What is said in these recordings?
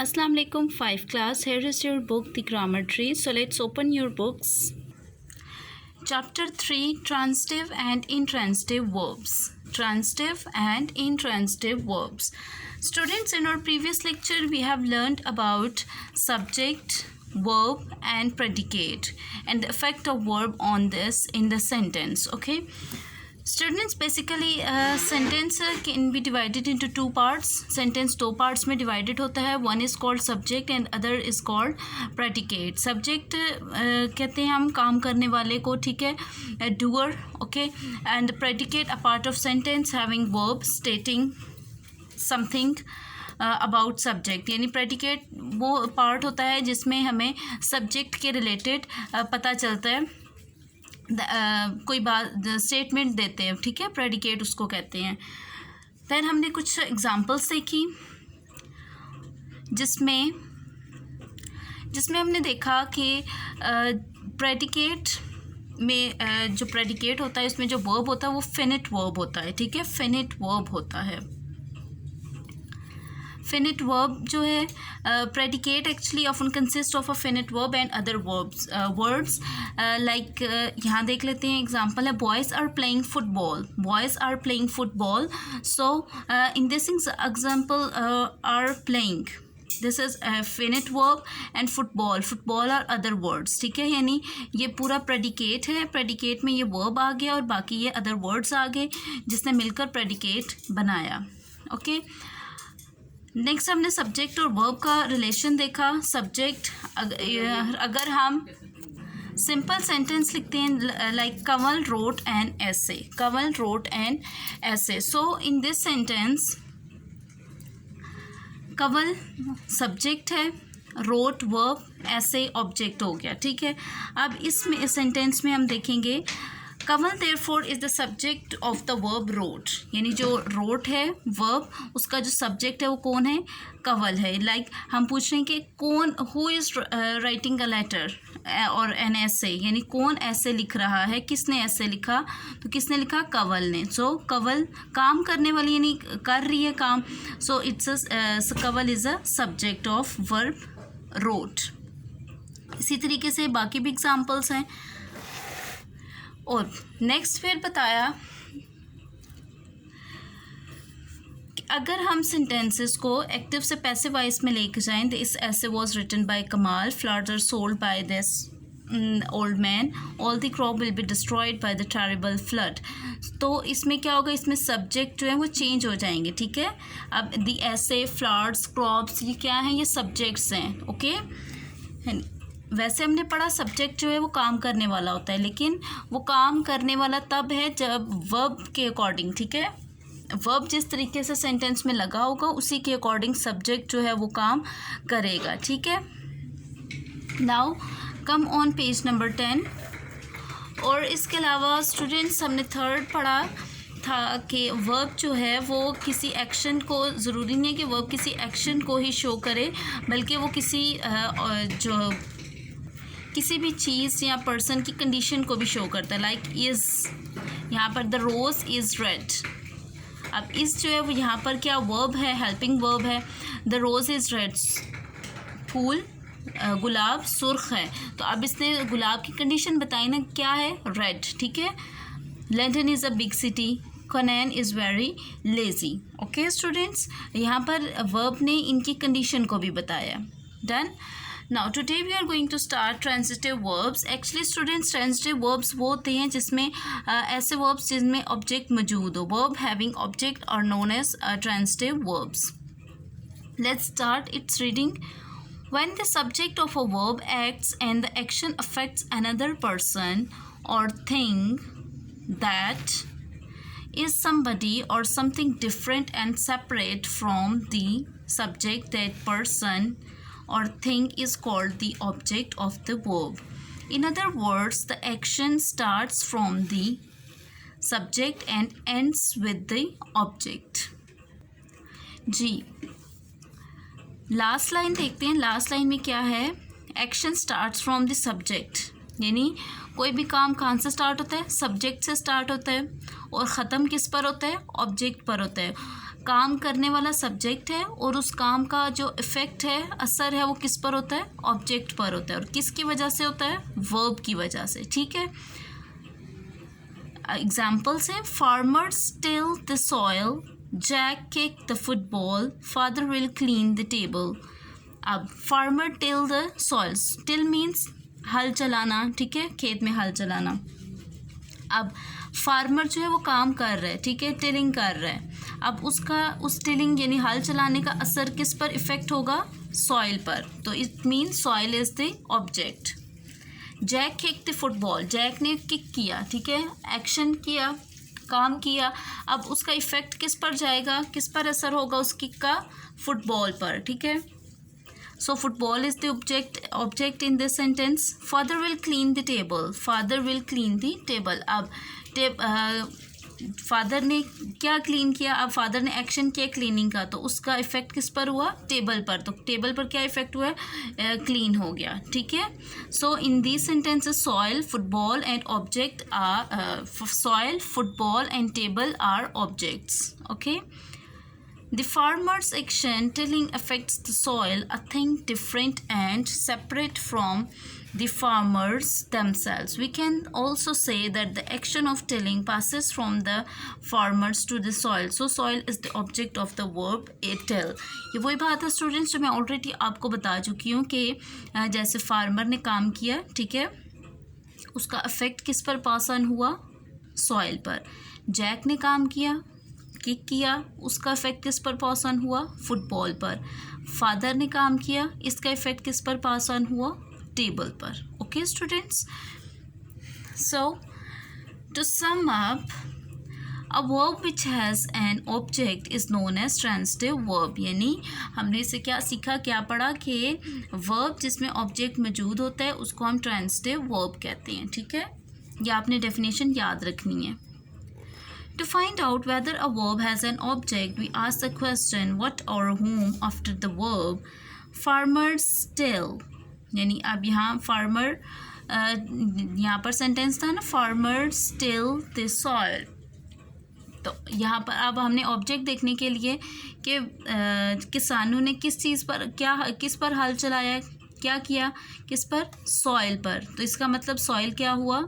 Assalamu alaikum 5 class. Here is your book The Grammar Tree. So let's open your books. Chapter 3, Transitive and Intransitive Verbs. Transitive and intransitive verbs. Students, in our previous lecture we have learned about subject, verb and predicate and the effect of verb on this in the sentence. Okay students, basically sentence can be divided into two parts. Sentence दो parts में divided होता है. One is called subject and other is called predicate. Subject कहते हैं हम काम करने वाले को, ठीक है, doer, okay, and predicate a part of sentence having verb stating something about subject. यानी प्रेडिकेट वो पार्ट होता है जिसमें हमें सब्जेक्ट के रिलेटेड पता चलता है, कोई बात स्टेटमेंट देते हैं, ठीक है, प्रेडिकेट उसको कहते हैं. फिर हमने कुछ एग्जांपल्स देखी जिसमें हमने देखा कि प्रेडिकेट में जो प्रेडिकेट होता है उसमें जो वर्ब होता है वो फिनिट वर्ब होता है, ठीक है, फिनिट वर्ब होता है. फिनिट वर्ब जो है predicate actually often consist of a finite verb and other verbs words like यहाँ देख लेते हैं एग्जांपल है boys are playing football. Boys are playing football. So in this example are playing, this is finite verb and football are other words, ठीक है. यानी ये पूरा प्रेडिकेट है, प्रेडिकेट में ये वर्ब आ गया और बाकी ये अदर वर्ड्स आ गए जिसने मिलकर प्रेडिकेट बनाया. ओके नेक्स्ट हमने सब्जेक्ट और वर्ब का रिलेशन देखा. सब्जेक्ट अगर हम सिंपल सेंटेंस लिखते हैं लाइक कमल रोट एन ऐसे, कमल wrote an essay. So in this sentence Kamal subject है, रोट वर्ब, ऐसे ऑब्जेक्ट हो गया, ठीक है. अब इसमें इस सेंटेंस में हम देखेंगे Kamal therefore is the subject of the verb wrote. यानी जो रोट है वर्ब, उसका जो सब्जेक्ट है वो कौन है, कमल है. लाइक हम पूछ रहे हैं कि कौन, who is writing a letter और एन ऐसे, यानी कौन ऐसे लिख रहा है, किसने ऐसे लिखा, तो किसने लिखा, कमल ने. सो कमल काम करने वाली यानी कर रही है काम. So it's Kamal is a subject of verb wrote. इसी तरीके से बाकी भी एग्जाम्पल्स हैं. और नेक्स्ट फिर बताया कि अगर हम सेंटेंसेस को एक्टिव से पैसिव वॉइस में लेकर जाएं, this essay was written by Kamal, floods are sold by this old man, all the crop will be destroyed by the terrible flood. तो इसमें क्या होगा, इसमें सब्जेक्ट जो है वो चेंज हो जाएंगे, ठीक है. अब द ऐसे, फ्लड्स, क्रॉप्स, ये क्या हैं, ये सब्जेक्ट्स हैं. ओके वैसे हमने पढ़ा सब्जेक्ट जो है वो काम करने वाला होता है, लेकिन वो काम करने वाला तब है जब वर्ब के अकॉर्डिंग, ठीक है, वर्ब जिस तरीके से सेंटेंस में लगा होगा उसी के अकॉर्डिंग सब्जेक्ट जो है वो काम करेगा, ठीक है. Now come on page number 10. और इसके अलावा स्टूडेंट्स हमने थर्ड पढ़ा था कि वर्ब जो है वो किसी एक्शन को, ज़रूरी नहीं है कि वर्ब किसी एक्शन को ही शो करे, बल्कि वो किसी भी चीज़ या पर्सन की कंडीशन को भी शो करता है. लाइक इज़, यहाँ पर द रोज़ इज़ रेड. अब इस जो है वो यहाँ पर क्या वर्ब है, हेल्पिंग वर्ब है. द रोज़ इज़ रेड, फूल गुलाब सुर्ख है. तो अब इसने गुलाब की कंडीशन बताई ना, क्या है, रेड, ठीक है. London is a big city, Kanan is very lazy. Okay students, यहाँ पर वर्ब ने इनकी कंडीशन को भी बताया. Done. Now today we are going to start transitive verbs. Actually students, transitive verbs वो होते हैं जिसमें ऐसे verbs जिनमें object मौजूद हो. Verb having object are known as transitive verbs. Let's start its reading. When the subject of a verb acts and the action affects another person or thing, that is somebody or something different and separate from the subject, that person or thing is called the object of the verb. In other words, the action starts from the subject and ends with the object. जी last line देखते हैं. लास्ट लाइन में क्या है, action starts from the subject. यानी कोई भी काम कहाँ से स्टार्ट होता है, सब्जेक्ट से स्टार्ट होता है और ख़त्म किस पर होता है, ऑब्जेक्ट पर होता है. काम करने वाला सब्जेक्ट है और उस काम का जो इफ़ेक्ट है, असर है, वो किस पर होता है? ऑब्जेक्ट पर होता है। और किसकी वजह से होता है? वर्ब की वजह से। ठीक है, एग्जाम्पल्स हैं, farmers till the soil, Jack kick the football, father will clean the table. अब farmer till the soils, till means हल चलाना, ठीक है, खेत में हल चलाना। अब फार्मर जो है वो काम कर रहा है, ठीक है, टिलिंग कर रहा है। अब उस टिलिंग यानी हल चलाने का असर किस पर इफ़ेक्ट होगा? सॉइल पर। तो it mean soil is the object. Jack kick the football, Jack ने किक किया, ठीक है, एक्शन किया, काम किया। अब उसका इफ़ेक्ट किस पर जाएगा? किस पर असर होगा उस किक का? फुटबॉल पर, ठीक है। So football is the object in this sentence. Father will clean the table. Father will clean the table. अब फादर ने क्या क्लीन किया? अब फादर ने एक्शन किया क्लीनिंग का, तो उसका इफेक्ट किस पर हुआ? टेबल पर। तो टेबल पर क्या इफेक्ट हुआ? क्लीन हो गया, ठीक है। So in these sentences soil, football and object are soil, football and table are objects. Okay, the farmer's action tilling affects the soil, a thing different and separate from the farmers themselves. We can also say that the action of tilling passes from the farmers to the soil. So soil is the object of the verb till. ये वही बात है students जो मैं already आपको बता चुकी हूँ कि जैसे फार्मर ने काम किया, ठीक है, उसका इफेक्ट किस पर पास ऑन हुआ? सॉइल पर। जैक ने काम किया, किक किया, उसका इफेक्ट किस पर पास ऑन हुआ? फुटबॉल पर। फादर ने काम किया, इसका इफेक्ट किस पर पास ऑन हुआ? टेबल पर। Okay students, so to sum up, a verb which has an object is known as transitive verb. यानी हमने इसे क्या सीखा, क्या पढ़ा कि वर्ब जिसमें ऑब्जेक्ट मौजूद होता है उसको हम ट्रांजिटिव वर्ब कहते हैं, ठीक है। ये आपने डेफिनेशन याद रखनी है। To find out whether a verb has an object, we ask the question what or whom after the verb. Farmers till, यानी अब यहाँ farmer यहाँ पर सेंटेंस था ना, farmers till the soil। तो यहाँ पर अब हमने ऑब्जेक्ट देखने के लिए कि किसानों ने किस चीज़ पर किस पर हल चलाया, क्या किया, किस पर? सॉइल पर। तो इसका मतलब सॉइल क्या हुआ?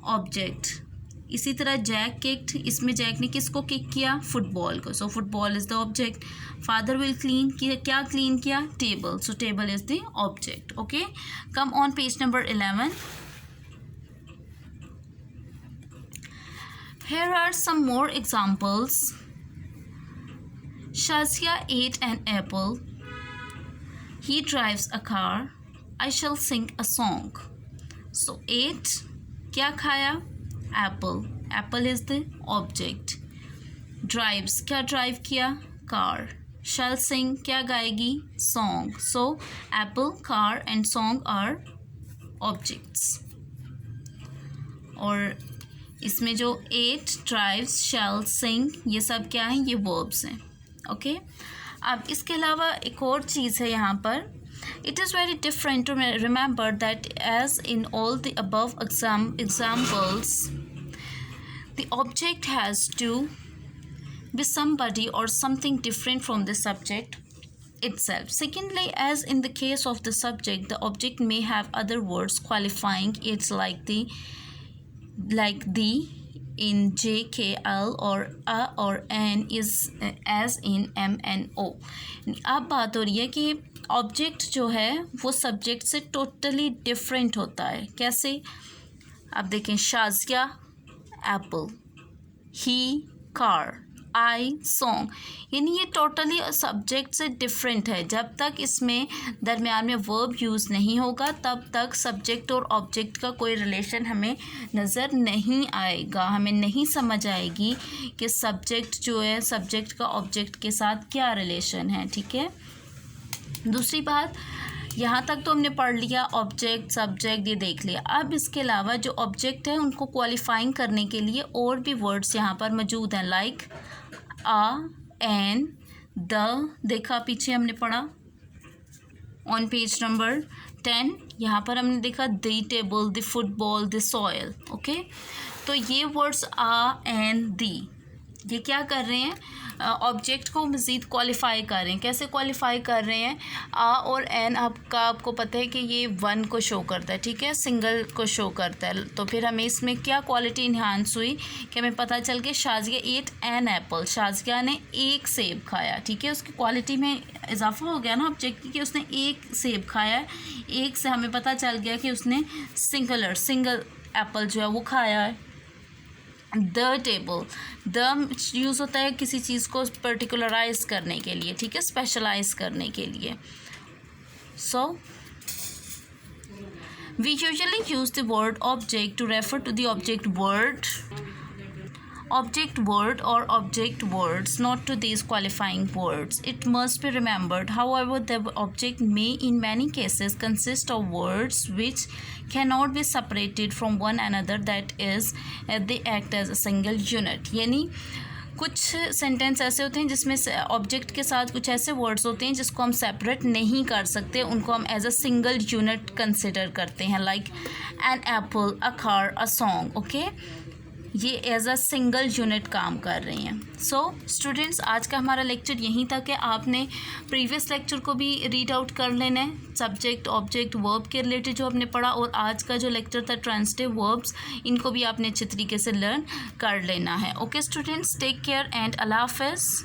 ऑब्जेक्ट। इसी तरह जैक किक्ड, इसमें जैक ने किसको किक किया? फुटबॉल को। So football is the object. Father will clean, क्या क्लीन किया? Table. So table is the object. Okay, come on page number 11। Here are some more examples. Shazia ate an apple. He drives a car. I shall sing a song. So ate, क्या खाया? Apple. Apple is the object. Drives, क्या drive किया? Car. Shall sing, क्या गाएगी? Song. So apple, car and song are objects. और इसमें जो eight, drives, शैल सिंग, ये सब क्या हैं? ये वर्ब्स हैं। ओके, अब इसके अलावा एक और चीज़ है यहाँ पर। It is very different to remember that as in all the above examples, the object has to be somebody or something different from the subject itself. Secondly, as in the case of the subject, the object may have other words qualifying it like the in J, K, L or A or N is as in M, N, O. अब बात हो रही है कि object जो है वो subject से टोटली डिफरेंट होता है। कैसे? अब देखें, शाजिया एप्पल, ही कार, आई सॉन्ग, यानी ये टोटली सब्जेक्ट से डिफरेंट है। जब तक इसमें दरमियान में वर्ब यूज़ नहीं होगा तब तक सब्जेक्ट और ऑब्जेक्ट का कोई रिलेशन हमें नज़र नहीं आएगा, हमें नहीं समझ आएगी कि सब्जेक्ट जो है सब्जेक्ट का ऑब्जेक्ट के साथ क्या रिलेशन है, ठीक है। दूसरी बात, यहाँ तक तो हमने पढ़ लिया ऑब्जेक्ट, सब्जेक्ट, ये देख लिया। अब इसके अलावा जो ऑब्जेक्ट है उनको क्वालिफाइंग करने के लिए और भी वर्ड्स यहाँ पर मौजूद हैं, लाइक आ, एन, द, देखा पीछे हमने पढ़ा ऑन पेज नंबर 10। यहाँ पर हमने देखा the table, the football, the soil. Okay, तो ये वर्ड्स आ, एन, दी, ये क्या कर रहे हैं? ऑब्जेक्ट को मज़ीद क्वालिफाई कर रहे हैं। कैसे क्वालिफाई कर रहे हैं? आ और एन आपको पता है कि ये वन को शो करता है, ठीक है, सिंगल को शो करता है। तो फिर हमें इसमें क्या क्वालिटी इन्हांस हुई कि हमें पता चल गया Shazia ate an apple, Shazia ने एक सेब खाया, ठीक है, उसकी क्वालिटी में इजाफा हो गया ना ऑब्जेक्ट की कि उसने एक सेब खाया है। एक से हमें पता चल गया कि उसने सिंगल एप्पल जो है वो खाया है। द टेबल, द यूज़ होता है किसी चीज़ को पर्टिकुलराइज करने के लिए, ठीक है, स्पेशलाइज करने के लिए। So we usually use the word object to refer to the object word or object words, not to these qualifying words. It must be remembered, however, the object may in many cases consist of words which cannot be separated from one another, that is, they act as a single unit. यानी कुछ sentence ऐसे होते हैं जिसमें object के साथ कुछ ऐसे वर्ड्स होते हैं जिसको हम सेपरेट नहीं कर सकते, उनको हम as a single unit consider करते हैं, like an apple, a car, a song. Okay, ये एज अ सिंगल यूनिट काम कर रही हैं। सो स्टूडेंट्स, आज का हमारा लेक्चर यहीं तक है। आपने प्रीवियस लेक्चर को भी रीड आउट कर लेना है, सब्जेक्ट ऑब्जेक्ट वर्ब के रिलेटेड जो आपने पढ़ा, और आज का जो लेक्चर था ट्रांजिटिव वर्ब्स, इनको भी आपने अच्छे तरीके से लर्न कर लेना है। Okay students, take care and अल्लाह हाफ़िज़।